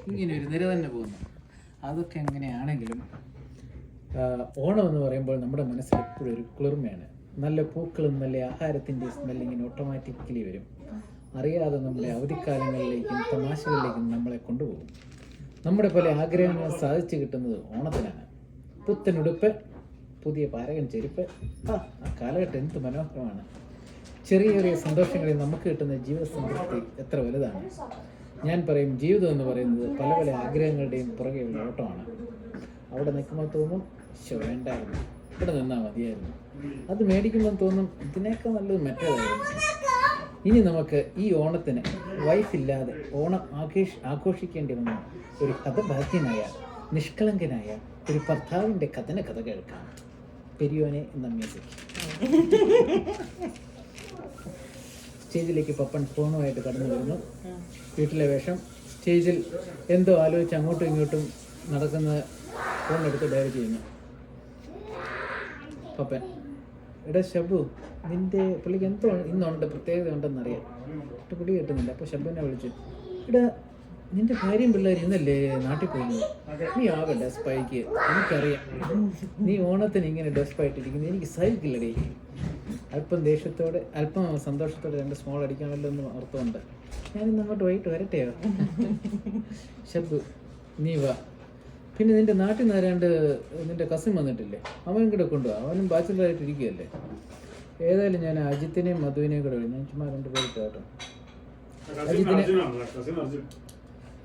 ഇങ്ങനെ ഒരു നിര തന്നെ പോകുന്നു. അതൊക്കെ എങ്ങനെയാണെങ്കിലും ഓണം എന്ന് പറയുമ്പോൾ നമ്മുടെ മനസ്സിൽ എപ്പോഴും ഒരു കുളിർമയാണ്. നല്ല പൂക്കളും നല്ല ആഹാരത്തിൻ്റെ സ്മെല്ലിങ്ങിന് ഓട്ടോമാറ്റിക്കലി വരും. അറിയാതെ നമ്മുടെ അവധിക്കാലങ്ങളിലേക്കും തമാശകളിലേക്കും നമ്മളെ കൊണ്ടുപോകും. നമ്മുടെ പല ആഗ്രഹങ്ങൾ സാധിച്ചു കിട്ടുന്നത് ഓണത്തിനാണ്. പുത്തനുടുപ്പ്, പുതിയ പാരകൻ ചെരുപ്പ്, ആ കാലഘട്ടം എന്ത് മനോഹരമാണ്. ചെറിയ ചെറിയ സന്തോഷങ്ങളിൽ നമുക്ക് കിട്ടുന്ന ജീവിത സംതൃപ്തി എത്ര വലുതാണ്. ഞാൻ പറയും, ജീവിതം എന്ന് പറയുന്നത് പല പല ആഗ്രഹങ്ങളുടെയും പുറകെയുള്ള ഓട്ടമാണ്. അവിടെ നിൽക്കുമ്പോൾ തോന്നും വേണ്ടായിരുന്നു, ഇവിടെ നിന്നാൽ മതിയായിരുന്നു. അത് മേടിക്കുമ്പോൾ തോന്നും ഇതിനേക്കാൾ നല്ലത് മറ്റേതായിരുന്നു. ഇനി നമുക്ക് ഈ ഓണത്തിന് വൈഫില്ലാതെ ഓണം ആഘോഷിക്കേണ്ടി വന്ന ഒരു ഹതഭാഗ്യനായ നിഷ്കളങ്കനായ ഒരു ഭർത്താവിൻ്റെ കഥ കേൾക്കാം. പെരിയോനെ എന്ന മ്യൂസിക്. സ്റ്റേജിലേക്ക് പപ്പൻ ഫോണുമായിട്ട് കടന്നു വരുന്നു. വീട്ടിലെ വേഷം. സ്റ്റേജിൽ എന്തോ ആലോചിച്ച് അങ്ങോട്ടും ഇങ്ങോട്ടും നടക്കുന്ന ഫോണെടുത്ത് ഡയൽ ചെയ്യുന്നു. പപ്പൻ, എടാ ഷബു, നിൻ്റെ പുള്ളിക്ക് എന്തോ ഇന്നുണ്ട്, പ്രത്യേകത ഉണ്ടെന്നറിയാം. പിടി കിട്ടുന്നില്ല. അപ്പോൾ ഷബുവിനെ വിളിച്ചു, എടാ നിൻ്റെ ഭാര്യയും പിള്ളേരും ഇന്നല്ലേ നാട്ടിൽ പോകുന്നത്, നീ ആകെ ഡെസ്പായിക്ക്. എനിക്കറിയാം നീ ഓണത്തിന് ഇങ്ങനെ ഡെസ്പായിട്ടിരിക്കുന്നത്, എനിക്ക് സഹിക്കില്ലടേ. അല്പം ദേഷ്യത്തോടെ അല്പം സന്തോഷത്തോടെ 2 സ്മോൾ അടിക്കാമല്ലോ എന്ന് ഓർത്തുകൊണ്ട് ഞാനിന്ന് അങ്ങോട്ട് വൈകിട്ട് വരട്ടെയോ? ഷബു, നീ വാ. പിന്നെ നിൻ്റെ നാട്ടിൽ നിന്ന് ആരാണ്ട് നിൻ്റെ കസിൻ വന്നിട്ടില്ലേ, അവനും കൂടെ കൊണ്ടുപോവാ. അവനും ബാച്ചിലറായിട്ട് ഇരിക്കുകയല്ലേ. ഏതായാലും ഞാൻ അജിത്തിനെയും മധുവിനെയും കൂടെ വിളി. ഞാൻ ചുമ്മാ 2 പേര് കേട്ടോ. അജിത്തിനെ,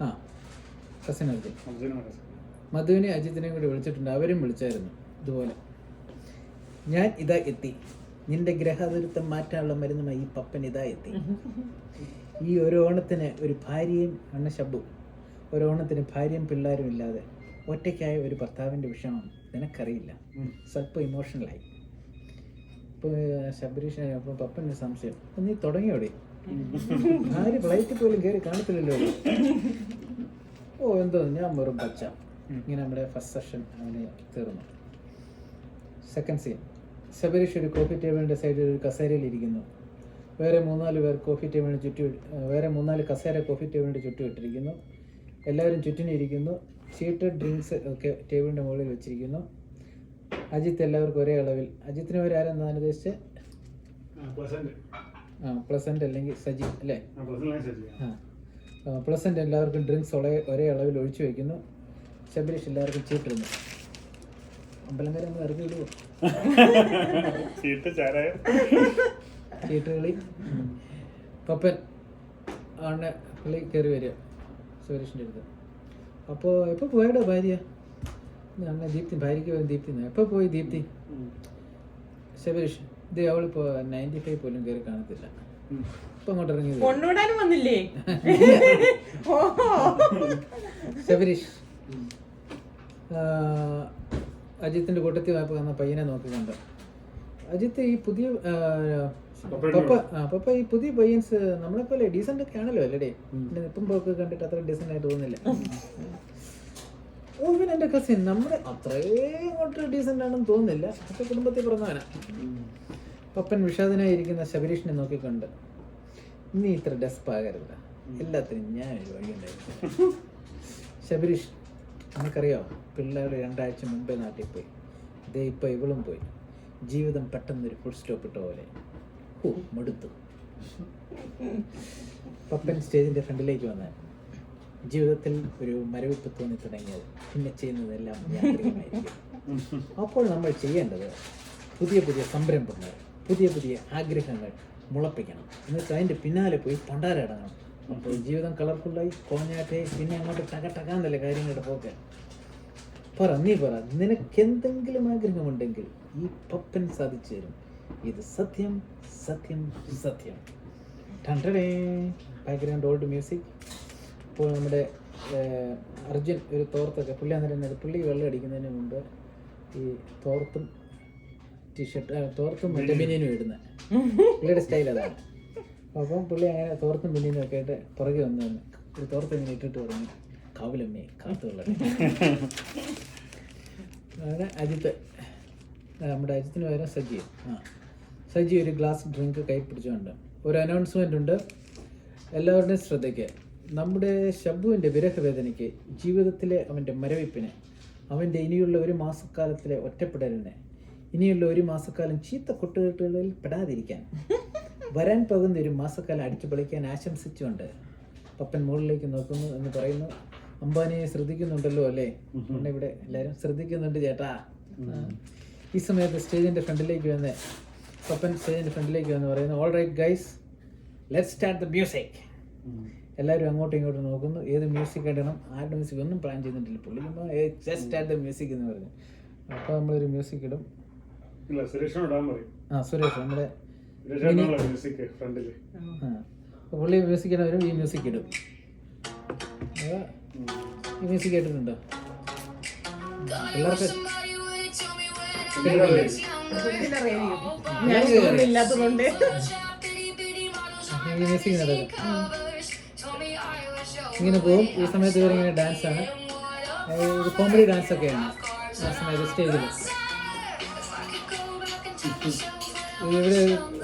ആ കസിൻ അർജുൻ, മധുവിനെ അജിത്തിനെയും കൂടെ വിളിച്ചിട്ടുണ്ട്. അവരും വിളിച്ചായിരുന്നു ഇതുപോലെ. ഞാൻ ഇതാ എത്തി, നിന്റെ ഗ്രഹദുരിതം മാറ്റാനുള്ള മരുന്നുമായി ഈ പപ്പൻ ഇതാ എത്തി. ഈ ഒരു ഓണത്തിന് ഒരു ഭാര്യയും ഷബു, ഒരു ഓണത്തിന് ഭാര്യയും പിള്ളേരും ഇല്ലാതെ ഒറ്റയ്ക്കായ ഒരു ഭർത്താവിൻ്റെ വിഷമം നിനക്കറിയില്ല. സ്വല്പം ഇമോഷണലായി. ഇപ്പോൾ ശബരീഷ്, അപ്പോൾ പപ്പൻ്റെ സംശയം, നീ തുടങ്ങിയോടെ? ആര് ഫ്ലൈറ്റിൽ പോലും കയറി കാണത്തില്ലല്ലോ. ഓ എന്തോ, ഞാൻ വെറും പച്ച. ഇങ്ങനെ നമ്മുടെ ഫസ്റ്റ് സെഷൻ അവന് തീർന്നു. Second scene. ശബരീഷ് ഒരു കോഫി ടേബിളിൻ്റെ സൈഡിൽ ഒരു കസേരയിൽ ഇരിക്കുന്നു. വേറെ 3-4 പേർ കോഫി ടേബിളിന് ചുറ്റും, വേറെ 3-4 കസേര കോഫി ടേബിളിൻ്റെ ചുറ്റും ഇട്ടിരിക്കുന്നു. എല്ലാവരും ചുറ്റിനിരിക്കുന്നു. ഷീറ്റഡ് ഡ്രിങ്ക്സ് ഒക്കെ ടേബിളിൻ്റെ മുകളിൽ വെച്ചിരിക്കുന്നു. അജിത്ത് എല്ലാവർക്കും ഒരേ അളവിൽ. അജിത്തിന് ആരെന്താണ് ഉദ്ദേശിച്ചത്? പ്ലസൻ്റ് അല്ലെങ്കിൽ സജി അല്ലേ? പ്ലസൻ്റ് എല്ലാവർക്കും ഡ്രിങ്ക്സ് ഒരേ അളവിൽ ഒഴിച്ചു വയ്ക്കുന്നു. ശബരീഷ് എല്ലാവർക്കും ചീട്ടിരുന്നു. അമ്പലം ഒന്ന് ഇറക്കി വിടുവോ? ചീട്ടുകളി. പപ്പൻ ആണ് പുള്ളി കയറി വരിക ശബരീഷിൻ്റെ അടുത്ത്. അപ്പോൾ എപ്പോൾ പോയടാ ഭാര്യ? അങ്ങനെ ദീപ്തി, ഭാര്യയ്ക്ക് പോയി ദീപ്തി. എപ്പോൾ പോയി ദീപ്തി? ശബരീഷ്, ഇത് അവളിപ്പോൾ 95 പോലും കയറി കാണത്തില്ല. ഇപ്പം അങ്ങോട്ട് ഇറങ്ങി വന്നില്ലേ? ശബരീഷ് അജിത്തിൻ്റെ കൂട്ടത്തിൽ പോയപ്പോൾ വന്ന പയ്യനെ നോക്കിക്കണ്ട്. അജിത്ത്, ഈ പുതിയ പപ്പ ഈ പുതിയ പയ്യൻസ് നമ്മളെ പോലെ ഡീസൻ്റ് ഒക്കെ ആണല്ലോ അല്ലേ? ഇപ്പം പോക്ക് കണ്ടിട്ട് അത്ര ഡീസൻ്റ് ആയിട്ട് തോന്നുന്നില്ല. ഓ, ഇവൻ എൻ്റെ കസിൻ, നമ്മുടെ അത്രയും അങ്ങോട്ട് ഡീസൻ്റ് ആണെന്ന് തോന്നുന്നില്ല. പക്ഷെ കുടുംബത്തിൽ പറഞ്ഞവനാ. പപ്പൻ വിഷാദനായിരിക്കുന്ന ശബരീഷിനെ നോക്കിക്കൊണ്ട്, നീ ഇത്ര ഡെസ്പാകരുത്, എല്ലാത്തിനും ഞാൻ ഒരു വഴിയുണ്ടായിരുന്നു. ശബരീഷ്, നമുക്കറിയാം പിള്ളേരുടെ 2 ആഴ്ച മുമ്പേ നാട്ടിൽ പോയി. ഇതേ ഇപ്പോൾ ഇവളും പോയി. ജീവിതം പെട്ടെന്നൊരു ഫുൾ സ്റ്റോപ്പ് ഇട്ട പോലെ. ഓ, മടുത്തു. പപ്പൻ സ്റ്റേജിൻ്റെ ഫ്രണ്ടിലേക്ക് വന്നാൽ ജീവിതത്തിൽ ഒരു മരവിപ്പ് തോന്നി തുടങ്ങിയത് പിന്നെ ചെയ്യുന്നതെല്ലാം യാന്ത്രികമായിരിക്കും. അപ്പോൾ നമ്മൾ ചെയ്യേണ്ടത് പുതിയ പുതിയ സംരംഭങ്ങൾ, പുതിയ പുതിയ ആഗ്രഹങ്ങൾ മുളപ്പിക്കണം. എന്നിട്ട് അതിൻ്റെ പിന്നാലെ പോയി പണ്ടാരടങ്ങണം. അപ്പോൾ ജീവിതം കളർഫുള്ളായി കോഞ്ഞാട്ടെ. പിന്നെ അങ്ങോട്ട് ടകാന്നല്ലേ കാര്യങ്ങളുടെ പോക്ക്. നീ പറ, നിനക്കെന്തെങ്കിലും ആഗ്രഹമുണ്ടെങ്കിൽ ഈ പപ്പൻ സാധിച്ചു തരും. ഇത് സത്യം സത്യം സത്യം. Background old music. ഇപ്പോൾ നമ്മുടെ അർജുൻ ഒരു തോർത്തൊക്കെ പുള്ളി അന്നേരം പുള്ളി വെള്ളം അടിക്കുന്നതിന് മുമ്പ് ഈ തോർത്തും തോർത്തും മറ്റേ ബനിയനും ഇടുന്നത് പുള്ളിയുടെ സ്റ്റൈൽ അതാണ്. അപ്പം പുള്ളി അങ്ങനെ തോർത്തും ബനിയനും ഒക്കെ ആയിട്ട് പുറകെ വന്നു ഒരു തോർത്ത് ഇങ്ങനെ ഇട്ടിട്ട് പറഞ്ഞു, കാവിലമ്മേ കാത്തുള്ള. അങ്ങനെ അജിത്ത്, നമ്മുടെ അജിത്തിന് പകരം സജി. സജി ഒരു ഗ്ലാസ് ഡ്രിങ്ക് കൈ പിടിച്ചുകൊണ്ട് ഒരു അനൗൺസ്മെൻ്റ് ഉണ്ട്. എല്ലാവരുടെയും ശ്രദ്ധയ്ക്ക്, നമ്മുടെ ഷബ്ബുവിൻ്റെ വിരഹവേദനയ്ക്ക്, ജീവിതത്തിലെ അവൻ്റെ മരവിപ്പിന്, അവൻ്റെ ഇനിയുള്ള ഒരു മാസക്കാലത്തിലെ ഒറ്റപ്പെടലിന്, ഇനിയുള്ള ഒരു മാസക്കാലം ചീത്ത കൊട്ടുകെട്ടുകളിൽ പെടാതിരിക്കാൻ, വരാൻ പോകുന്ന ഒരു മാസക്കാലം അടിച്ചു പൊളിക്കാൻ ആശംസിച്ചുകൊണ്ട് പപ്പൻ മുകളിലേക്ക് നോക്കുന്നു എന്ന് പറയുന്നു. അംബാനിയെ ശ്രദ്ധിക്കുന്നുണ്ടല്ലോ അല്ലേ? ഇവിടെ എല്ലാവരും ശ്രദ്ധിക്കുന്നുണ്ട് ചേട്ടാ. ഈ സമയത്ത് സ്റ്റേജിൻ്റെ ഫ്രണ്ടിലേക്ക് വന്ന് പപ്പൻ സ്റ്റേജിൻ്റെ ഫ്രണ്ടിലേക്ക് വന്ന് പറയുന്നു, all right guys, let's start the music. എല്ലാവരും അങ്ങോട്ടും ഇങ്ങോട്ടും നോക്കുന്നു, ഏത് മ്യൂസിക് ഇടണം, ആരുടെ മ്യൂസിക് ഒന്നും പ്ലാൻ ചെയ്തിട്ടില്ല. പുള്ളിക്കുമ്പോൾ ജസ്റ്റ് സ്റ്റാർട്ട് ദ മ്യൂസിക് എന്ന് പറഞ്ഞു. അപ്പോൾ നമ്മളൊരു മ്യൂസിക് ഇടും. സുരേഷ് നമ്മുടെ പുള്ളി മ്യൂസിക് ഇടാൻ വരും, ഈ മ്യൂസിക് ഇടും. ഈ മ്യൂസിക് കേട്ടിട്ടുണ്ടോ? പിള്ളേർക്ക് ഈ മ്യൂസിക് നടക്കും, ഇങ്ങനെ പോവും. ഈ സമയത്ത് ഇവരിങ്ങനെ ഡാൻസാണ്, ഇത് കോമഡി ഡാൻസൊക്കെയാണ് ആ സമയത്ത് സ്റ്റേജിൽ. ഇവിടെ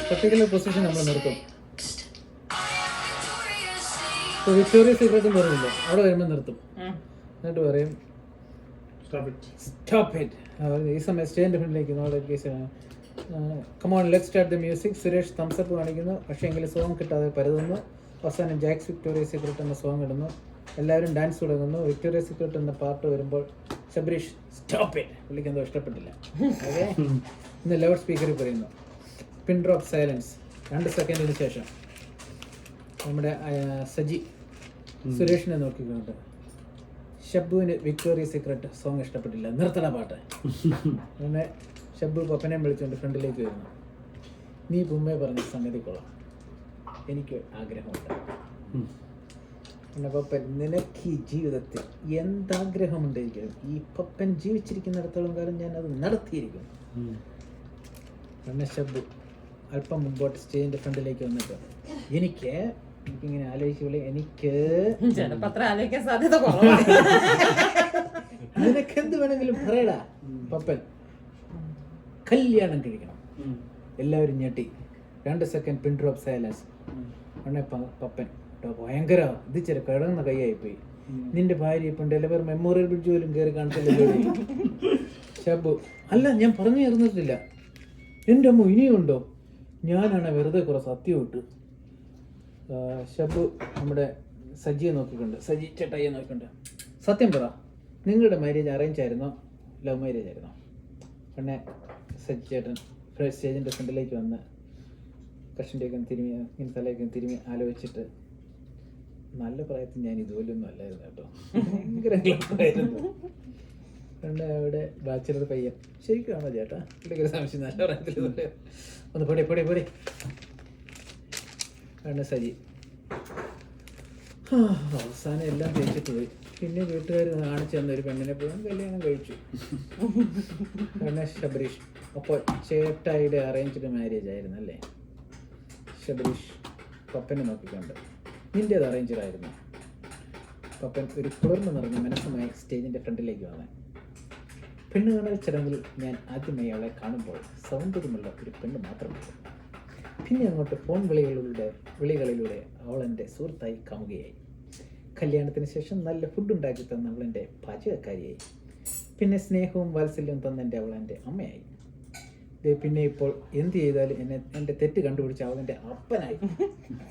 പർട്ടിക്കുലർ പൊസിഷൻ നമ്മൾ നിർത്തും. ഇപ്പോൾ വിക്ടോറിയസ് സീക്രട്ടും പറഞ്ഞില്ലേ, അവിടെ വരുമ്പോൾ നിർത്തും. എന്നിട്ട് പറയും സ്റ്റോപ്പ് ഇറ്റ്. ഈ സമയം സ്റ്റേജിൻ്റെ ഫ്രണ്ടിലേക്ക് നമ്മുടെ കേസാണ്, come on let's start the music. Suresh thumbs up കാണിക്കുന്നു, പക്ഷേ എങ്കിൽ സോങ് കിട്ടാതെ പരതുന്നു. അവസാനം ജാക്സ് വിക്ടോറിയസ് സീക്രട്ട് എന്ന സോങ് ഇടുന്നു. എല്ലാവരും ഡാൻസ് തുടങ്ങുന്നു. വിക്ടോറിയസ് സീക്രട്ട് എന്ന പാട്ട് വരുമ്പോൾ ശബരീഷ് സ്റ്റോപ്പ് ഇറ്റ്, പുള്ളിക്ക് എന്തോ ഇഷ്ടപ്പെട്ടില്ല. ഓക്കെ, ഇന്ന് ലൗഡ് സ്പീക്കറിൽ പറയുന്നു, പിൻ ഡ്രോപ്പ് സൈലൻസ്. 2 സെക്കൻഡിന് ശേഷം നമ്മുടെ സജി സുരേഷിനെ നോക്കിക്കൊണ്ട്, ഷബ്ബുവിന് വിക്ടോറിയസ് സീക്രട്ട് സോങ് ഇഷ്ടപ്പെട്ടില്ല, നിർത്തണ പാട്ട്. അങ്ങനെ ഷബ്ബു പപ്പനെ വിളിച്ചുകൊണ്ട് ഫ്രണ്ടിലേക്ക് വരുന്നു. നീ പുമ്മയെ പറഞ്ഞ സംഗതി കൊള്ളാം, എനിക്ക് ആഗ്രഹമുണ്ട്. പിന്നെ പപ്പൻ, നിനക്ക് ഈ ജീവിതത്തിൽ എന്താഗ്രഹമുണ്ടെങ്കിലും ഈ പപ്പൻ ജീവിച്ചിരിക്കുന്നിടത്തോളം കാലം ഞാൻ അത് നടത്തിയിരിക്കും. പിന്നെ ഷബ്ബു അല്പം മുമ്പോട്ട് സ്റ്റേജിന്റെ ഫ്രണ്ടിലേക്ക് വന്നിട്ട്, എനിക്കിങ്ങനെ ആലോചിക്കുമ്പോൾ എനിക്ക് നിനക്കെന്ത് വേണമെങ്കിലും പറയടാ പപ്പൻ, കല്യാണം കഴിക്കണം. എല്ലാവരും ഞെട്ടി. 2 സെക്കൻഡ് പിൻ ഡ്രോപ്പ് സൈലൻസ്. ഉടനെ പപ്പൻ, ഭയങ്കര ഇത് ചെറിയ കിടന്ന കൈയായിപ്പോയി. നിന്റെ ഭാര്യ ഇപ്പം ഡെലിവർ മെമ്മോറിയൽ ബ്രിഡ്ജ് പോലും കയറി കാണിച്ചില്ല. ഷബ്ബു, അല്ല ഞാൻ പറഞ്ഞു തരുന്നിട്ടില്ല. എൻ്റെ അമ്മ ഇനിയുണ്ടോ? ഞാനാണ് വെറുതെ കുറെ സത്യം ഇട്ട്. ഷബ്ബു നമ്മുടെ സജിയെ നോക്കിക്കൊണ്ട്, സജി ചേട്ടായിയെ നോക്കിക്കൊണ്ട്, സത്യം പറ, നിങ്ങളുടെ മാരേജ് അറേഞ്ച് ആയിരുന്നോ ലവ് മാരേജ് ആയിരുന്നോ? പിന്നെ സജി ചേട്ടൻ സ്റ്റേജിൻ്റെ ഫ്രണ്ടിലേക്ക് വന്ന് കഷിൻ്റെയൊക്കെ തിരുമി, ഇങ്ങനെ തലയൊക്കെ തിരുമി ആലോചിച്ചിട്ട്, നല്ല പ്രായത്തിൽ ഞാൻ ഇതുപോലൊന്നും അല്ലായിരുന്നു കേട്ടോ, ഭയങ്കര ക്ലബായിരുന്നു. പിന്നെ അവിടെ ബാച്ചിലർ പയ്യൻ, ശരിക്കാണോ ചേട്ടാ? പുള്ളിക്കൊരു സംശയം, നല്ല പ്രായത്തിൽ ഒന്ന് പൊടി. ആണ് സജി. അവസാനം എല്ലാം തേച്ചിട്ട് പോയി. പിന്നെ വീട്ടുകാർ കാണിച്ചു തന്ന ഒരു പെണ്ണിനെ പോയി കല്യാണം കഴിച്ചു. പിന്നെ ശബരീഷ്, അപ്പോൾ ചേട്ടായിയുടെ അറേഞ്ച്ഡ് മാരേജ് ആയിരുന്നു അല്ലേ? ശബരീഷ് പപ്പനെ നോക്കിക്കൊണ്ട്, നിൻ്റേത് അറേഞ്ച്ഡ് ആയിരുന്നു. പപ്പൻ ഒരു കുളിർന്ന് നിറഞ്ഞ മനസ്സുമായി സ്റ്റേജിൻ്റെ ഫ്രണ്ടിലേക്ക് വന്നു. പെണ്ണ് കാണൽ ചടങ്ങിൽ ഞാൻ ആദ്യമായി അവളെ കാണുമ്പോൾ സൗന്ദര്യമുള്ള ഒരു പെണ്ണ് മാത്രമല്ല. പിന്നെ അങ്ങോട്ട് ഫോൺ വിളികളിലൂടെ അവൾ എൻ്റെ സുഹൃത്തായി കാണുകയായി. കല്യാണത്തിന് ശേഷം നല്ല ഫുഡ് ഉണ്ടാക്കി തന്ന അവൾ എൻ്റെ പാചകക്കാരിയായി. പിന്നെ സ്നേഹവും വാത്സല്യവും തന്ന അവൾ എൻ്റെ അമ്മയായി. പിന്നെ ഇപ്പോൾ എന്ത് ചെയ്താലും എൻ്റെ തെറ്റ് കണ്ടുപിടിച്ച് അവൾ എൻ്റെ അപ്പനായി.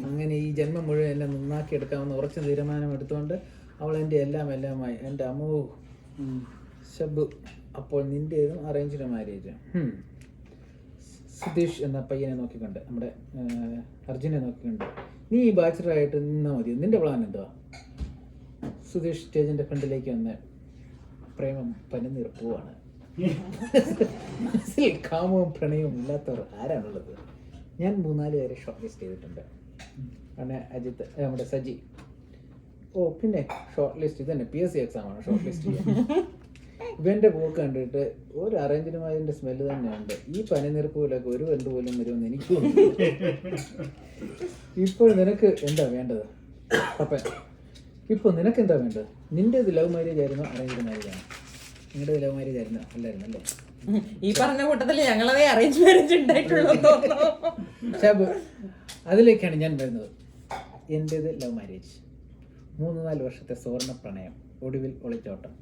അങ്ങനെ ഈ ജന്മം മുഴുവൻ എന്നെ നന്നാക്കി എടുക്കാമെന്ന് ഉറച്ച തീരുമാനം എടുത്തുകൊണ്ട് അവൾ എൻ്റെ എല്ലാമായി. എൻ്റെ അമ്മോ. ഷബ്ബു, അപ്പോൾ നിൻ്റേതും അറേഞ്ച്ഡ് മാരേജ്. സുധീഷ് എന്ന പയ്യനെ നോക്കിക്കൊണ്ട്, നമ്മുടെ അർജുനെ നോക്കിക്കൊണ്ട്, നീ ഈ ബാച്ചിലറായിട്ട് നിന്നാൽ മതി, നിൻ്റെ പ്ലാൻ എന്തുവാ? സുധീഷ് സ്റ്റേജിൻ്റെ ഫ്രണ്ടിലേക്ക് വന്ന്, പ്രേമം പനിനീർ പൂവാണ്, മനസ്സിൽ കാമവും പ്രണയവും ഇല്ലാത്തവർ ആരാണുള്ളത്? ഞാൻ 3-4 പേരെ ഷോർട്ട് ലിസ്റ്റ് ചെയ്തിട്ടുണ്ട്. പിന്നെ അജിത്ത്, നമ്മുടെ സജി. ഓ പിന്നെ ഷോർട്ട് ലിസ്റ്റ് ഇത് തന്നെ PSC എക്സാമാണ് ഷോർട്ട് ലിസ്റ്റ് ചെയ്യാൻ. ഇവൻ്റെ പോക്ക് കണ്ടിട്ട് ഒരു അറേഞ്ച്ഡ് മാരേജിൻ്റെ സ്മെല്ല് തന്നെയുണ്ട്. ഈ പനിനിരപ്പൂലൊക്കെ ഒരു വെണ്ട് പോലും വരുമെന്ന് എനിക്ക് തോന്നുന്നു. ഇപ്പോൾ നിനക്ക് എന്താ വേണ്ടത് പപ്പൻ? ഇപ്പോൾ നിനക്ക് എന്താ വേണ്ടത്? നിൻ്റേത് ലവ് മാരേജ് ആയിരുന്നോ അറേഞ്ച്ഡ് മാരേജ് ആണോ? നിങ്ങളുടെ ലവ് മാരേജ് ആയിരുന്നു അല്ലായിരുന്നു അല്ലേ? ഈ പറഞ്ഞ കൂട്ടത്തിൽ ഞങ്ങളതേ അറേഞ്ച് മാരേജ് ഉണ്ടായിട്ടുള്ളൂ. അതിലേക്കാണ് ഞാൻ വരുന്നത്. എൻ്റേത് ലവ് മാരേജ്. 3-4 വർഷത്തെ സുവർണ്ണ പ്രണയം, ഒടുവിൽ ഒളിച്ചോട്ടം,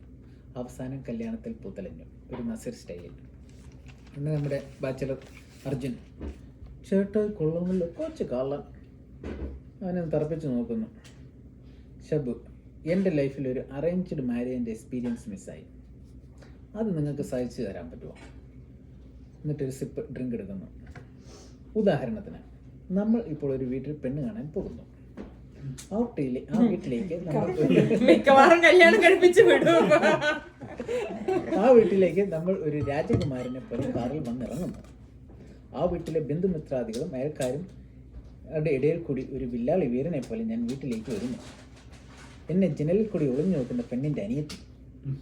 അവസാനം കല്യാണത്തിൽ പൂത്തലഞ്ഞു. ഒരു നസീർ സ്റ്റൈലിൽ. ഇന്ന് നമ്മുടെ ബാച്ചലർ അർജുൻ, ചേട്ടാ കൊള്ളാമല്ലോ, കൊച്ചു കള്ളൻ, അവനെ തറപ്പിച്ച് നോക്കുന്നു. ഷബു, എൻ്റെ ലൈഫിൽ ഒരു അറേഞ്ച്ഡ് മാരേജിൻ്റെ എക്സ്പീരിയൻസ് മിസ്സായി. അത് നിങ്ങൾക്ക് സഹിച്ചു തരാൻ പറ്റുമോ? എന്നിട്ടൊരു സിപ്പ് ഡ്രിങ്ക് എടുക്കുന്നു. ഉദാഹരണത്തിന്, നമ്മൾ ഇപ്പോൾ ഒരു വീട്ടിൽ പെണ്ണ് കാണാൻ പോകുന്നു. ആ വീട്ടിലേക്ക് നമ്മൾ മിക്കവാറും കല്യാണം കഴിപ്പിച്ച് വിടും. ആ വീട്ടിലേക്ക് നമ്മൾ ഒരു രാജകുമാരനെ പോലെ കാറിൽ വന്നിറങ്ങുന്നു. ആ വീട്ടിലെ ബന്ധുമിത്രാദികളും അയൽക്കാരും അവരുടെ ഇടയിൽ കൂടി ഒരു വില്ലാളി വീരനെ പോലെ ഞാൻ വീട്ടിലേക്ക് വരുന്നു. എന്നെ ജനലിൽ കൂടി ഒളിഞ്ഞു നോക്കുന്ന പെണ്ണിൻ്റെ അനിയത്തി,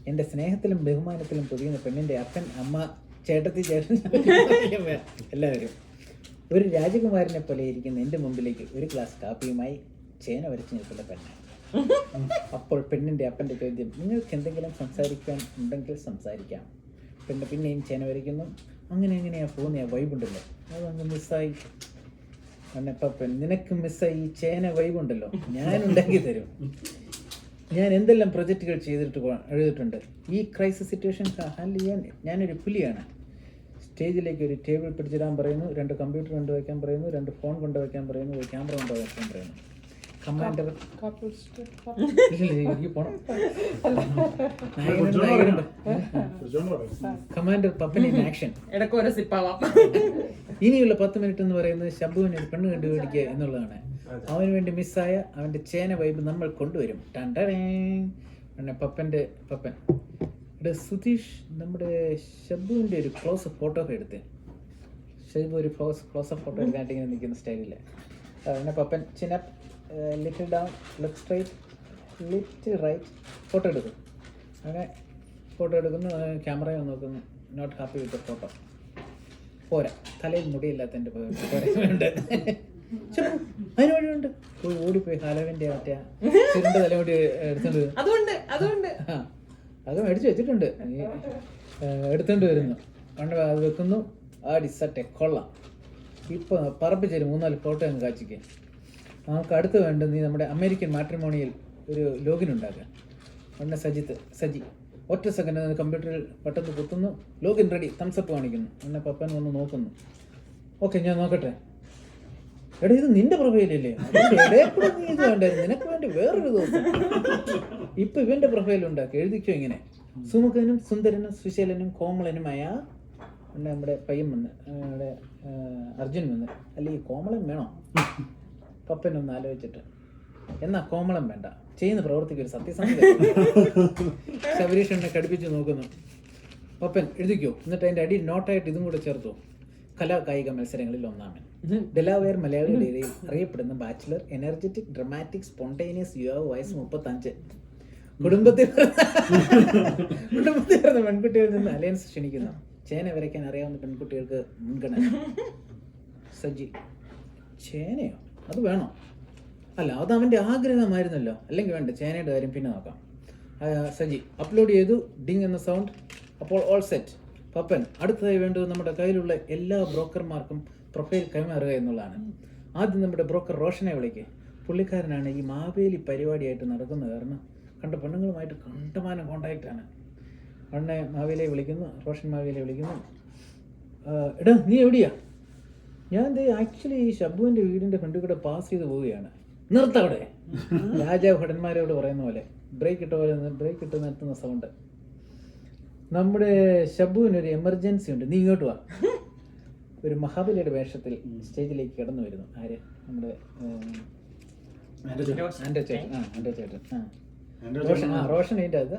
എൻ്റെ സ്നേഹത്തിലും ബഹുമാനത്തിലും പൊതിയുന്ന പെണ്ണിൻ്റെ അപ്പൻ, അമ്മ, ചേട്ടത്തി, ചേട്ടൻ, എല്ലാവരും ഒരു രാജകുമാരനെ പോലെ ഇരിക്കുന്ന എൻ്റെ മുമ്പിലേക്ക് ഒരു ഗ്ലാസ് കാപ്പിയുമായി ചേന വരച്ച് നിൽക്കുന്ന പെണ്ണാണ്. അപ്പോൾ പെണ്ണിൻ്റെ അപ്പൻ്റെ ചോദ്യം, നിങ്ങൾക്ക് എന്തെങ്കിലും സംസാരിക്കാൻ ഉണ്ടെങ്കിൽ സംസാരിക്കാം. പെണ്ണ് പിന്നെയും ചേന വരയ്ക്കുന്നു. അങ്ങനെ എങ്ങനെയാ പോകുന്ന വൈബുണ്ടല്ലോ, അതങ്ങ് മിസ്സായി. പെണ്ണപ്പം, നിനക്ക് മിസ്സായി ഈ ചേന വൈബുണ്ടല്ലോ, ഞാൻ ഉണ്ടാക്കി തരും. ഞാൻ എന്തെല്ലാം പ്രൊജക്റ്റുകൾ എഴുതിയിട്ടുണ്ട്. ഈ ക്രൈസിസ് സിറ്റുവേഷൻ ഹാൻഡിൽ ചെയ്യാൻ ഞാനൊരു പുലിയാണ്. സ്റ്റേജിലേക്ക് ഒരു ടേബിൾ പിടിച്ചിടാൻ പറയുന്നു, 2 കമ്പ്യൂട്ടർ കൊണ്ടുവയ്ക്കാൻ പറയുന്നു, 2 ഫോൺ കൊണ്ടുവയ്ക്കാൻ പറയുന്നു, ഒരു ക്യാമറ കൊണ്ടുവയ്ക്കാൻ പറയുന്നു. Commander commander Pappan in action. ഇനിയുള്ള 10 മിനിറ്റ് എന്ന് പറയുന്നത് ഷബുവിന് ഒരു പെണ്ണ് കണ്ടുപിടിക്കുക എന്നുള്ളതാണ്. അവന് വേണ്ടി മിസ്സായ അവൻ്റെ ചേന വൈബ് നമ്മൾ കൊണ്ടുവരും. പിന്നെ പപ്പൻ ഇവിടെ സുധീഷ് നമ്മുടെ ഷബുവിൻ്റെ ഒരു ക്ലോസ് ഫോട്ടോ എടുത്ത്, ഷബു ഒരു ക്ലോസ് ഫോട്ടോ എടുക്കാനായിട്ട് ഇങ്ങനെ നിൽക്കുന്ന സ്റ്റൈലില്ല. പിന്നെ Pappan chin up, little down, left straight, little right, photo എടുക്കും. അങ്ങനെ ഫോട്ടോ എടുക്കുന്നു, ക്യാമറയെ നോക്കുന്നു. Not happy with photo. പോരാ, തലയിൽ മുടിയില്ലാത്തതിൻ്റെ ഉണ്ട്. അതിന് വഴിയുണ്ട്. ഓടിപ്പോയി ഹലവിൻ്റെ മറ്റേ ചുരുണ്ട തലമുടി എടുത്തോണ്ട് അത് മേടിച്ച് വെച്ചിട്ടുണ്ട്. എടുത്തോണ്ട് വരുന്നു, കണ്ട് അത് വെക്കുന്നു. ഡിസറ്റെ കൊള്ളാം. ഇപ്പോൾ പറപ്പിച്ചൊരു 3-4 ഫോട്ടോ അങ്ങ് കാച്ചിക്ക്. നമുക്ക് അടുത്ത് വേണ്ടത്, നീ നമ്മുടെ അമേരിക്കൻ മാട്രിമോണിയൽ ഒരു ലോഗിൻ ഉണ്ടാക്കുക. ഉടനെ സജി ഒറ്റ സെക്കൻഡ് കമ്പ്യൂട്ടറിൽ പെട്ടെന്ന് കുത്തുന്നു, ലോഗിൻ റെഡി, തംസപ്പ് കാണിക്കുന്നു. ഉടനെ പപ്പൻ വന്ന് നോക്കുന്നു. ഓക്കെ, ഞാൻ നോക്കട്ടെ. എടാ, ഇത് നിന്റെ പ്രൊഫൈലല്ലേ? ഇടയിൽ കൂടെ നീ ഇത് വേണ്ടായിരുന്നു, നിനക്ക് വേണ്ടി വേറൊരു ദിവസം. ഇപ്പൊ ഇവന്റെ പ്രൊഫൈൽ ഉണ്ടാക്കി എഴുതിക്കോ ഇങ്ങനെ: സുമുഖനും സുന്ദരനും സുശീലനും കോമളനുമായ. നമ്മുടെ പയ്യൻ വന്ന്, നമ്മുടെ അർജുൻ വന്ന്, അല്ല ഈ കോമളൻ വേണോ? പപ്പനൊന്ന് ആലോചിച്ചിട്ട്, എന്നാ കോമളം വേണ്ട, ചെയ്യുന്ന പ്രവൃത്തിക്ക് ഒരു സത്യസന്ധത. ശബരീഷനെ കടുപ്പിച്ച് നോക്കുന്നു. പപ്പൻ എഴുതിക്കോ, എന്നിട്ട് അതിൻ്റെ അടിയിൽ നോട്ടായിട്ട് ഇതും കൂടെ ചേർത്തു: കലാ കായിക മത്സരങ്ങളിൽ ഒന്നാമൻ, ഡെലാവെയർ മലയാളികളുടെ ഇടയിൽ അറിയപ്പെടുന്ന ബാച്ചിലർ, എനർജറ്റിക്, ഡ്രമാറ്റിക്, സ്പോണ്ടേനിയസ്, യുവാവ്, വയസ്സ് 35, കുടുംബത്തിൽ പിറന്ന പെൺകുട്ടികളിൽ നിന്ന് അലയൻസ് ക്ഷണിക്കുന്നു. ചേന വരയ്ക്കാൻ അറിയാവുന്ന പെൺകുട്ടികൾക്ക് മുൻഗണന. സജി: ചേനയോ, അത് വേണോ? അല്ല, അത് അവൻ്റെ ആഗ്രഹമായിരുന്നല്ലോ, അല്ലെങ്കിൽ വേണ്ട, ചേനയുടെ കാര്യം പിന്നെ നോക്കാം. സജി അപ്ലോഡ് ചെയ്തു, ഡിങ് എന്ന സൗണ്ട്. അപ്പോൾ ഓൾ സെറ്റ്. പപ്പൻ: അടുത്തതായി വേണ്ടത് നമ്മുടെ കയ്യിലുള്ള എല്ലാ ബ്രോക്കർമാർക്കും പ്രൊഫൈൽ കൈമാറുക എന്നുള്ളതാണ്. ആദ്യം നമ്മുടെ ബ്രോക്കർ റോഷനെ വിളിക്കുക. പുള്ളിക്കാരനാണ് ഈ മാവേലി പരിപാടിയായിട്ട് നടക്കുന്നത്. കാരണം കണ്ട പെണ്ണുങ്ങളുമായിട്ട് കണ്ടമാനം കോണ്ടാക്റ്റാണ്. ഉടനെ മാവേലിയെ വിളിക്കുന്നു, റോഷൻ മാവേലിയെ വിളിക്കുന്നു. എടാ, നീ എവിടെയാ? ഞാൻ ആക്ച്വലി ഈ ഷബുവിൻ്റെ വീടിൻ്റെ ഫ്രണ്ടിൽ കൂടെ പാസ് ചെയ്ത് പോവുകയാണ്. നിർത്തവിടെ. രാജാവ് ഭടന്മാരോട് പറയുന്ന പോലെ ബ്രേക്ക് ഇട്ട് നിർത്തുന്ന സൗണ്ട്. നമ്മുടെ ഷബുവിനൊരു എമർജൻസി ഉണ്ട്, നീ ഇങ്ങോട്ട് വാ. ഒരു മഹാബലിയുടെ വേഷത്തിൽ സ്റ്റേജിലേക്ക് കടന്നു വരുന്നു. ആര്? നമ്മുടെ ആൻഡ്രോ ചേട്ടൻ. റോഷൻ അതിൻ്റെ അത്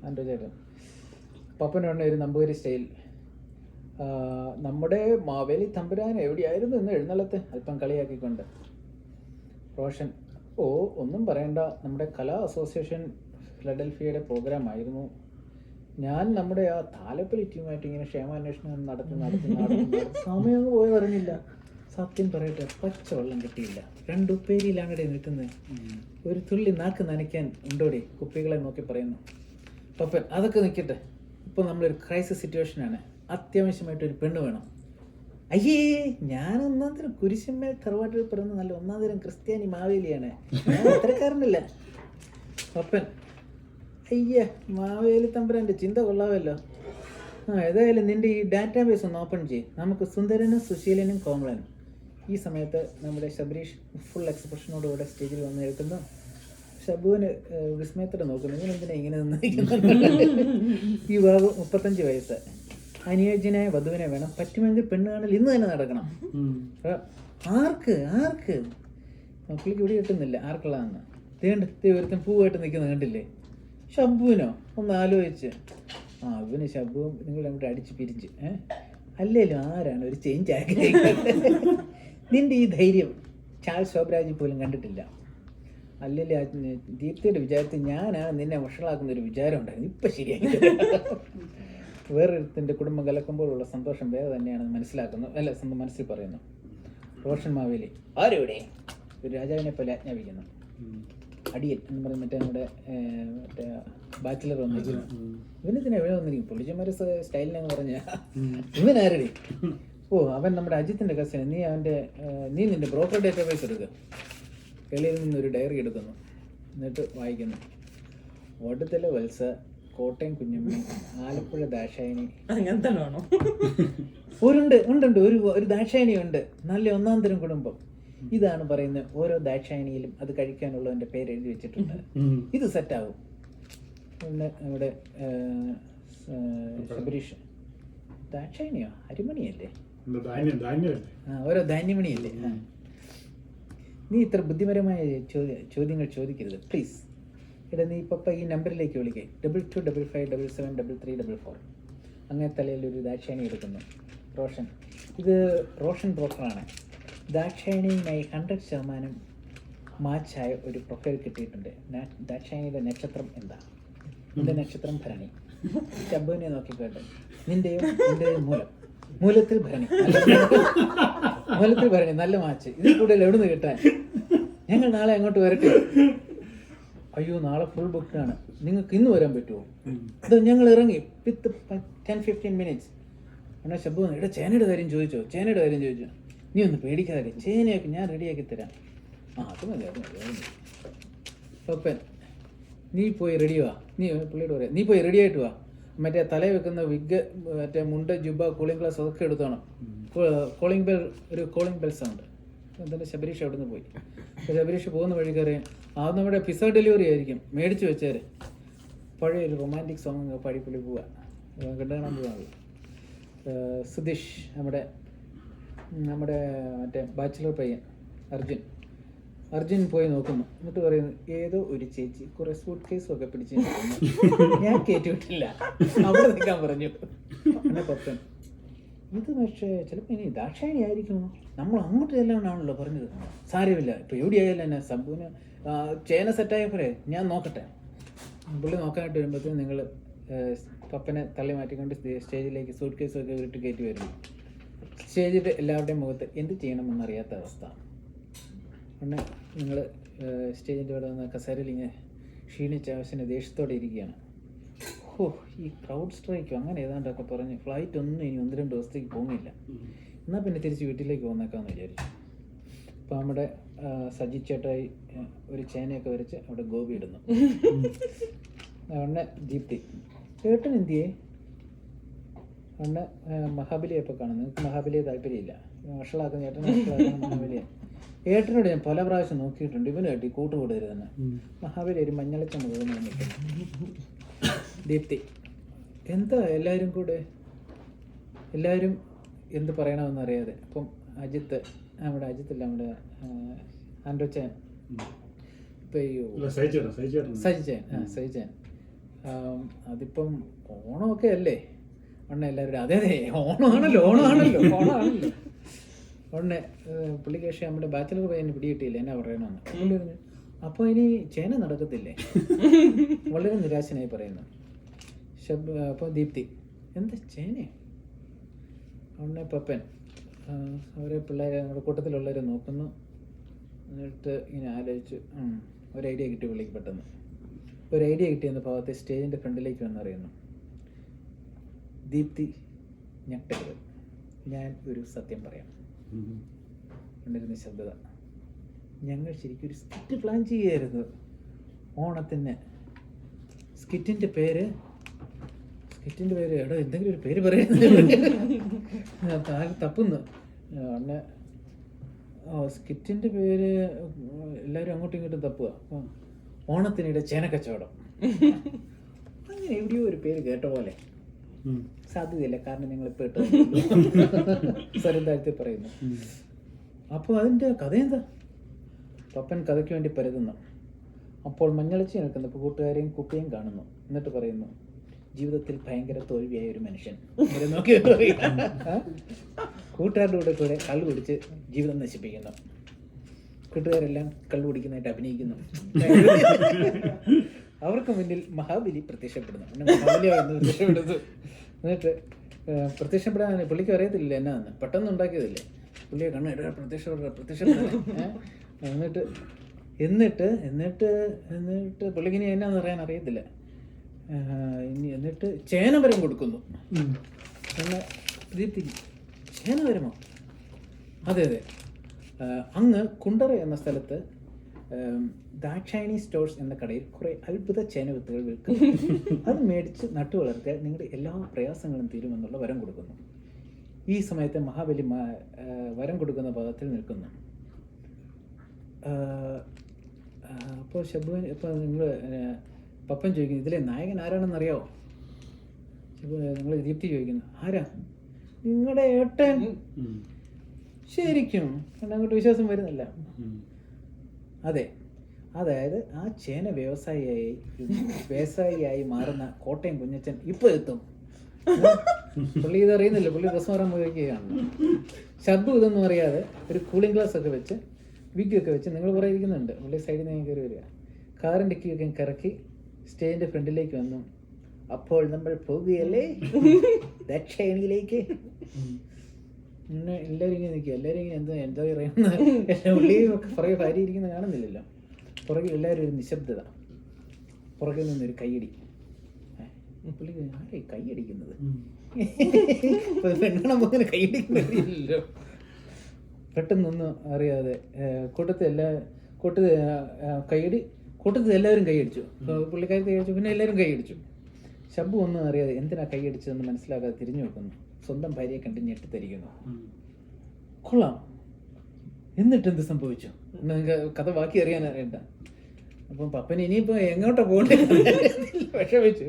ആൻഡ്രോ ചേട്ടൻ. പപ്പനുടനെ ഒരു നമ്പൂരി സ്റ്റൈൽ. നമ്മുടെ മാവേലി തമ്പുരാൻ എവിടെയായിരുന്നു എന്ന് എഴുന്നള്ളത്തെ അല്പം കളിയാക്കിക്കൊണ്ട്. റോഷൻ: ഓ, ഒന്നും പറയണ്ട, നമ്മുടെ കലാ അസോസിയേഷൻ ഫിലഡൽഫിയയുടെ പ്രോഗ്രാം ആയിരുന്നു. ഞാൻ നമ്മുടെ ആ താലപ്പൊലി ടീമായിട്ട് ഇങ്ങനെ ക്ഷേമാന്വേഷണം നടത്തി സമയം പോയത് അറിഞ്ഞില്ല. സത്യം പറയട്ടെ, പച്ചവെള്ളം കിട്ടിയില്ല. 2 ഉപ്പേരിയിലാണ് നിൽക്കുന്നത്. ഒരു തുള്ളി നാക്ക് നനയ്ക്കാൻ ഉണ്ടോടെ? കുപ്പികളെ നോക്കി പറയുന്നു. പപ്പൻ: അതൊക്കെ നിൽക്കട്ടെ, ഇപ്പോൾ നമ്മളൊരു ക്രൈസിസ് സിറ്റുവേഷനാണ്. അത്യാവശ്യമായിട്ടൊരു പെണ്ണ് വേണം. അയ്യേ, ഞാൻ ഒന്നാന്തരം കുരിശന്മേൽ തറവാട്ടിൽ പിറന്ന നല്ല ഒന്നാന്തരം ക്രിസ്ത്യാനി മാവേലിയാണ്. ഞാൻ അത്തരക്കാരനല്ല. പപ്പൻ അയ്യ മാവേലി തമ്പുരാൻ്റെ ചിന്ത കൊള്ളാമല്ലോ. ഏതായാലും നിൻ്റെ ഈ ഡാറ്റാബേസ് ഒന്ന് ഓപ്പൺ ചെയ്യും. നമുക്ക് സുന്ദരനും സുശീലനും കോമളനും. ഈ സമയത്ത് നമ്മുടെ ശബരീഷ് ഫുൾ എക്സ്പ്രഷനോടുകൂടെ സ്റ്റേജിൽ വന്ന് നിൽക്കുന്നു. ഷബുവിന് വിസ്മയത്തോടെ നോക്കുന്നു, ഇങ്ങനെ എന്തിനാ ഇങ്ങനെ നിന്നിരിക്കുന്നു. ഈ വാവ് 35 വയസ്സ്, അനുയോജ്യനായ വധുവിനെ വേണം, പറ്റുമെങ്കിൽ പെണ്ണ് കാണൽ ഇന്ന് തന്നെ നടക്കണം. ആർക്ക് ആർക്ക് പുള്ളിക്ക് ഇവിടെ കിട്ടുന്നില്ല ആർക്കുള്ളതെന്ന്. ഒരുത്തൻ പൂവായിട്ട് നിൽക്കുന്നത് കണ്ടില്ലേ? ഷബുവിനോ? ഒന്ന് ആലോചിച്ച്. ഇവന് ഷബുവും നിങ്ങൾ അവിടെ അടിച്ച് പിരിച്ച് അല്ലേലും ആരാണ് ഒരു ചേഞ്ച് ആഗ്രഹിക്കുന്നത്? നിന്റെ ഈ ധൈര്യം ചാൾസ് ശോഭരാജ് പോലും കണ്ടിട്ടില്ല. അല്ലല്ലേ ദീപ്തിയുടെ വിചാരത്തിൽ ഞാനാണ് നിന്നെ വഷളാക്കുന്നൊരു വിചാരം ഉണ്ടായിരുന്നു. ഇപ്പം ശരിയാക്കി. വേറൊരുത്തിൻ്റെ കുടുംബം കലക്കുമ്പോഴുള്ള സന്തോഷം വേറെ തന്നെയാണെന്ന് മനസ്സിലാക്കുന്നു. അല്ല, സ്വന്തം മനസ്സിൽ പറയുന്നു. റോഷൻ മാവേലി ആരോടെ ഒരു രാജാവിനെ പോലെ ആജ്ഞാപിക്കുന്നു. അടിയൻ എന്ന് പറയും മറ്റേ നമ്മുടെ മറ്റേ ബാച്ചിലർ വന്നിരിക്കുന്നു. ഇവനെത്തിനാ എവിടെ വന്നിരിക്കും? പൊളിച്ചന്മാർ സ്റ്റൈലിനെന്ന് പറഞ്ഞ ഇവനാരടി? അവൻ നമ്മുടെ അജിത്തിൻ്റെ കസിന്. നീ നിന്റെ ബ്രോക്കർ ഡേറ്റാബേസ് എടുക്കുക. വെളിയിൽ നിന്നൊരു ഡയറി എടുക്കുന്നു, എന്നിട്ട് വായിക്കുന്നു. ഓട്ടത്തിലെ വത്സ, കോട്ടയം കുഞ്ഞമ്മ, ആലപ്പുഴ ദാക്ഷായണി. അങ്ങനത്തെ വേണോ? ഉണ്ട് ഒരു ദാക്ഷായണി ഉണ്ട്. നല്ല ഒന്നാം തരം കുടുംബം. ഇതാണ് പറയുന്നത്. ഓരോ ദാക്ഷായണിയിലും അത് കഴിക്കാനുള്ളതിൻ്റെ പേര് എഴുതി വെച്ചിട്ടുണ്ട്. ഇത് സെറ്റാകും. പിന്നെ നമ്മുടെ ശബരീഷ് ദാക്ഷായണിയോ അരിമണിയല്ലേ? ഓരോ ധാന്യമണിയല്ലേ? നീ ഇത്ര ബുദ്ധിപരമായ ചോദ്യങ്ങൾ ചോദിക്കരുത് പ്ലീസ്. എടാ, നീ പപ്പ ഈ നമ്പറിലേക്ക് വിളിക്കേ, 2255773344. അങ്ങനെ തലയിൽ ഒരു ദാക്ഷായണി എടുക്കുന്നു. റോഷൻ, ഇത് റോഷൻ ബ്രോക്കറാണ്. ദാക്ഷായണിയുമായി 100% മാച്ചായ ഒരു പ്രൊഫൈൽ കിട്ടിയിട്ടുണ്ട്. ദാക്ഷായണിയുടെ നക്ഷത്രം എന്താ? നിന്റെ നക്ഷത്രം ഭരണി. ശബ്ബുവിനെ നോക്കിക്കോട്ടെ. നിന്റെയും മൂലത്തിൽ ഭരണി. മൂലത്തിൽ ഭരണി, നല്ല മാച്ച്. ഇതിൽ കൂടുതൽ എവിടെ നിന്ന് കിട്ടാൻ? ഞങ്ങൾ നാളെ അങ്ങോട്ട് വരട്ടെ. അയ്യോ, നാളെ ഫുൾ ബുക്കാണ്. നിങ്ങൾക്ക് ഇന്ന് വരാൻ പറ്റുമോ? ഇത് ഞങ്ങൾ ഇറങ്ങി വിത്ത് 10-15 മിനിറ്റ്സ്. എന്നാൽ ശബ്ബു ഇവിടെ ചേനയുടെ കാര്യം ചോദിച്ചോ? നീ ഒന്ന് പേടിക്കാതെ, ചേനയൊക്കെ ഞാൻ റെഡിയാക്കി തരാം. അത് മതി. പപ്പൻ, നീ പോയി റെഡി വാ. പുള്ളിയോട് പറയാം, നീ പോയി റെഡി ആയിട്ട് വാ. മറ്റേ തലയിൽ വെക്കുന്ന വിഗ്, മറ്റേ മുണ്ട്, ജുബ, കൂളിംഗ് ഗ്ലാസ് അതൊക്കെ എടുത്തോണം. Calling bell sound. എന്നിട്ട് ശബരീഷ് അവിടെ നിന്ന് പോയി. അപ്പോൾ ശബരീഷ് പോകുന്ന വഴി കയറി അത് നമ്മുടെ പിസ്സ ഡെലിവറി ആയിരിക്കും, മേടിച്ച് വെച്ചേരെ. പഴയൊരു റൊമാൻറ്റിക് സോങ് പാടിപ്പുള്ളി പോവുക, കണ്ടുകാണാൻ പോവാണ്. സുധീഷ്, നമ്മുടെ മറ്റേ ബാച്ചിലർ പയ്യൻ അർജുൻ പോയി നോക്കുന്നു. എന്നിട്ട് പറയുന്നു, ഏതോ ഒരു ചേച്ചി കുറെ സൂട്ട് കേസും ഒക്കെ പിടിച്ച് ഞാൻ കയറ്റിവിട്ടില്ല, അവിടെ നിൽക്കാൻ പറഞ്ഞു. എന്നെ പപ്പൻ, ഇത് പക്ഷേ ചിലപ്പോൾ ഇനി ദാക്ഷായണി ആയിരിക്കുമോ? നമ്മൾ അങ്ങോട്ട് ചെല്ലാനാണല്ലോ പറഞ്ഞത്. സാരമില്ല, ഇപ്പോൾ എവിടെയായാലും എന്നെ സബ്ബുവിന് ചേന സെറ്റായ പോലെ ഞാൻ നോക്കട്ടെ. പുള്ളി നോക്കാനായിട്ട് വരുമ്പോഴത്തേക്കും നിങ്ങൾ പപ്പനെ തള്ളി മാറ്റിക്കൊണ്ട് സ്റ്റേജിലേക്ക് സൂട്ട് കേസും ഒക്കെ ഇട്ട് കയറ്റി വരുന്നു. സ്റ്റേജിൽ എല്ലാവരുടെയും മുഖത്ത് എന്ത് ചെയ്യണമെന്നറിയാത്ത അവസ്ഥ. പിന്നെ നിങ്ങൾ സ്റ്റേജിൻ്റെ ഇവിടെ വന്ന് കസേരയിൽ ഇങ്ങനെ ക്ഷീണിച്ച ആവശ്യത്തിന് ദേഷ്യത്തോടെ ഇരിക്കുകയാണ്. ഈ ക്രൗഡ് സ്ട്രൈക്കും അങ്ങനെ ഏതാണ്ടൊക്കെ പറഞ്ഞ് ഫ്ലൈറ്റ് ഒന്നും ഇനി 1-2 ദിവസത്തേക്ക് പോകുന്നില്ല. എന്നാൽ പിന്നെ തിരിച്ച് വീട്ടിലേക്ക് പോകുന്നേക്കാമെന്ന് വിചാരിച്ചു. അപ്പോൾ നമ്മുടെ സജി ചേട്ടായി ഒരു ചേനയൊക്കെ വരച്ച് അവിടെ ഗോപി ഇടുന്നു. അവിടെ ദീപ്തി, ചേട്ടൻ എന്തിയേ? അവിടെ മഹാബലിയെപ്പോൾ കാണുന്നു. നിങ്ങൾക്ക് മഹാബലിയെ താല്പര്യമില്ല, വഷളാക്കുന്ന ചേട്ടനെ വഷളാക്കുന്ന മഹാബലിയെ. ഏട്ടനോട് ഞാൻ പല പ്രാവശ്യം നോക്കിയിട്ടുണ്ട്, ഇവനായിട്ട് കൂട്ടുകൂടരുത് തന്നെ. മഹാബലി ഒരു മഞ്ഞളിച്ച മുഖം നിൽക്കുന്നു. ദീപ്തി, എന്താ എല്ലാവരും എന്ത് പറയണമെന്ന് അറിയാതെ. അപ്പം അജിത്തല്ല നമ്മുടെ ആൻഡ്രോച്ചൻ, ഇപ്പം സജിച്ചൻ അതിപ്പം ഓണമൊക്കെ അല്ലേ എല്ലാവരും? അതെ ഓണമാണല്ലോ. ഉടനെ പുള്ളിക്കേഷ നമ്മുടെ ബാച്ചിലർ പയ്യന് പിടികിട്ടിയില്ല, എന്നാ പറയണമെന്ന്. പുള്ളി പറഞ്ഞു, അപ്പോൾ ഇനി ചേന നടക്കത്തില്ലേ? വളരെ നിരാശനായി പറയുന്നു. അപ്പോൾ ദീപ്തി, എന്താ ചേന? ഉടനെ പപ്പൻ അവരെ പിള്ളേരെ നമ്മുടെ കൂട്ടത്തിലുള്ളവരെ നോക്കുന്നു. എന്നിട്ട് ഇങ്ങനെ ആലോചിച്ച് ഒരു ഐഡിയ കിട്ടി പുള്ളിക്ക്. പെട്ടെന്ന് ഒരു ഐഡിയ കിട്ടിയെന്ന ഭാഗത്തെ സ്റ്റേജിൻ്റെ ഫ്രണ്ടിലേക്ക് വന്നറിയുന്നു. ദീപ്തി, ഞെട്ടരുത്, ഞാൻ ഒരു സത്യം പറയാം. എന്നിരുന്ന ശബ്ദത, ഞങ്ങൾ ശരിക്കും ഒരു സ്കിറ്റ് പ്ലാൻ ചെയ്യായിരുന്നു. ഓണത്തിന് സ്കിറ്റിൻ്റെ പേര് എടാ എന്തെങ്കിലും ഒരു പേര് പറയുന്നത് തപ്പുന്നു അണ്ണ സ്കിറ്റിൻ്റെ പേര് എല്ലാവരും അങ്ങോട്ടും ഇങ്ങോട്ടും തപ്പുക. ഓണത്തിനിടെ ചേനക്കച്ചവടം. അങ്ങനെ എവിടെയോ ഒരു പേര് കേട്ട പോലെ. സാധ്യതയില്ല, കാരണം നിങ്ങളിപ്പോൾ ഇട്ട് സ്വരം താഴ്ത്തി പറയുന്നു. അപ്പോൾ അതിൻ്റെ കഥ എന്താ? പപ്പൻ കഥയ്ക്ക് വേണ്ടി പരതുന്നു. അപ്പോൾ മഞ്ഞളിച്ച് നിൽക്കുന്ന കൂട്ടുകാരെയും കുക്കയും കാണുന്നു. എന്നിട്ട് പറയുന്നു, ജീവിതത്തിൽ ഭയങ്കര തോൽവിയായ ഒരു മനുഷ്യൻ. ഇവരെ നോക്കി കൂട്ടുകാരുടെ കൂടെ കള്ളു കുടിച്ച് ജീവിതം നശിപ്പിക്കുന്നു. കൂട്ടുകാരെല്ലാം കള്ളു കുടിക്കുന്നതായിട്ട് അഭിനയിക്കുന്നു. അവർക്ക് മുന്നിൽ മഹാബലി പ്രത്യക്ഷപ്പെടുന്നു. എന്നിട്ട് പ്രത്യക്ഷപ്പെടാൻ പുള്ളിക്ക് അറിയത്തില്ല എന്നാന്ന്, പെട്ടെന്ന് ഉണ്ടാക്കിയതല്ലേ. പുള്ളിയെ കണ്ണ് പ്രത്യക്ഷപ്പെടാൻ എന്നിട്ട് പുള്ളിക്കിനി എന്നാന്ന് പറയാൻ അറിയത്തില്ല. എന്നിട്ട് ചേനവരം കൊടുക്കുന്നു. എന്നെ ദീപ്തിക്ക് ചേനവരമോ? അതെ. അങ്ങ് കുണ്ടറ എന്ന സ്ഥലത്ത് ദാക്ഷായണി സ്റ്റോഴ്സ് എന്ന കടയിൽ കുറേ അത്ഭുത ചേന വിത്തുകൾ വിൽക്കുന്നു. അത് മേടിച്ച് നട്ടു വളർത്തിയാൽ നിങ്ങളുടെ എല്ലാ പ്രയാസങ്ങളും തീരുമെന്നുള്ള വരം കൊടുക്കുന്നു. ഈ സമയത്ത് മഹാബലി വരം കൊടുക്കുന്ന ഭാഗത്തിൽ നിൽക്കുന്നു. അപ്പോൾ ഷബ്ബുവിന് ഇപ്പോൾ നിങ്ങൾ പപ്പൻ ചോദിക്കുന്നു, ഇതിലെ നായകൻ ആരാണെന്നറിയാവോ? നിങ്ങൾ ദീപ്തി ചോദിക്കുന്നു, ആരാ? നിങ്ങളുടെ ഏട്ടൻ. ശരിക്കും അങ്ങോട്ട് വിശ്വാസം വരുന്നില്ല. അതെ, അതായത് ആ ചേന വ്യവസായിയായി മാറുന്ന കോട്ടയം കുഞ്ഞച്ചൻ ഇപ്പോൾ എത്തും. പുള്ളി ഇതറിയുന്നില്ല, പുള്ളി ഡ്രസ് മാറാൻ പോയിരിക്കുകയാണ്. ഷബ്ബു ഇതൊന്നും അറിയാതെ ഒരു കൂളിംഗ് ഗ്ലാസ് ഒക്കെ വെച്ച് വിഗ്ഗൊക്കെ വെച്ച് നിങ്ങൾ കുറേ ഇരിക്കുന്നുണ്ട്. പുള്ളി സൈഡിൽ നിന്ന് കയറി വരിക, കാറിൻ്റെ കീയൊക്കെ കറക്കി സ്റ്റേജിൻ്റെ ഫ്രണ്ടിലേക്ക് വന്നു. അപ്പോൾ നമ്മൾ പോകുകയല്ലേ ദക്ഷായണിയിലേക്ക്. പിന്നെ എല്ലാവരും ഇങ്ങനെ നിൽക്കുക, എല്ലാവരും ഇങ്ങനെ എന്താ പറയുന്ന പുള്ളിയും ഒക്കെ പുറകെ ഭാര്യ ഇരിക്കുന്ന കാണുന്നില്ലല്ലോ. പുറകെ എല്ലാവരും ഒരു നിശബ്ദത, പുറകിൽ നിന്നൊരു കൈയടി. പുള്ളി ആരെ കൈയടിക്കുന്നത്? പെണ്ണണം പോലെ കൈയടിക്കുന്നില്ലല്ലോ. പെട്ടെന്നൊന്നും അറിയാതെ കൂട്ടത്തിൽ എല്ലാവരും കൈയടിച്ചു. പുള്ളിക്കാരി കൈയടിച്ചു, പിന്നെ എല്ലാവരും കൈയടിച്ചു. ഷബ്ബു ഒന്നും അറിയാതെ എന്തിനാ കൈയടിച്ചതെന്ന് മനസ്സിലാക്കാതെ തിരിഞ്ഞു നോക്കുന്നു. സ്വന്തം ഭാര്യയെ കണ്ട് ഞെട്ടിത്തരിക്കുന്നു. കൊള്ളാം, എന്നിട്ട് എന്ത് സംഭവിച്ചു? നിങ്ങൾക്ക് കഥ ബാക്കി അറിയാനറിയണ്ട. അപ്പം പപ്പന് ഇനിയിപ്പോൾ എങ്ങോട്ടാ പോകണ്ടേ വിഷമിച്ചു.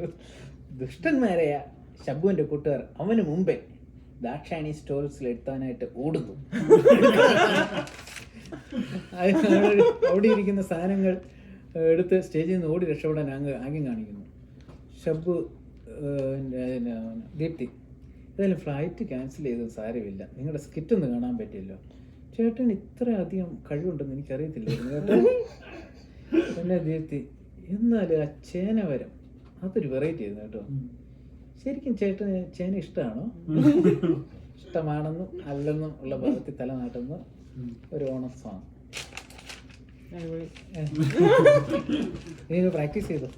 ദുഷ്ടന്മാരായ ഷബ്ബുവിൻ്റെ കൂട്ടുകാർ അവന് മുമ്പേ ദാക്ഷായണി സ്റ്റോൾസിൽ എത്താനായിട്ട് ഓടുന്നു. അവിടെ ഇരിക്കുന്ന സാധനങ്ങൾ എടുത്ത് സ്റ്റേജിൽ നിന്ന് ഓടി രക്ഷപ്പെടാൻ ആംഗ്യം കാണിക്കുന്നു. ഷബ്ബു ദീപ്തി, ഏതായാലും ഫ്ലൈറ്റ് ക്യാൻസൽ ചെയ്തത് സാരമില്ല, നിങ്ങളുടെ സ്കിറ്റൊന്നും കാണാൻ പറ്റിയല്ലോ. ചേട്ടൻ ഇത്ര അധികം കഴിവുണ്ടെന്ന് എനിക്കറിയത്തില്ലായിരുന്നു കേട്ടോ. പിന്നെ ദീപ്തി, എന്നാലും ആ ചേനവരം അതൊരു വെറൈറ്റി ആയിരുന്നു കേട്ടോ. ശരിക്കും ചേട്ടന് ചേന ഇഷ്ടമാണോ? ഇഷ്ടമാണെന്നും അല്ലെന്നും ഉള്ള ഭാഗത്തിൽ തല നാട്ടുന്ന ഒരു ഓണം സോങ്. നീ പ്രാക്ടീസ് ചെയ്തോ?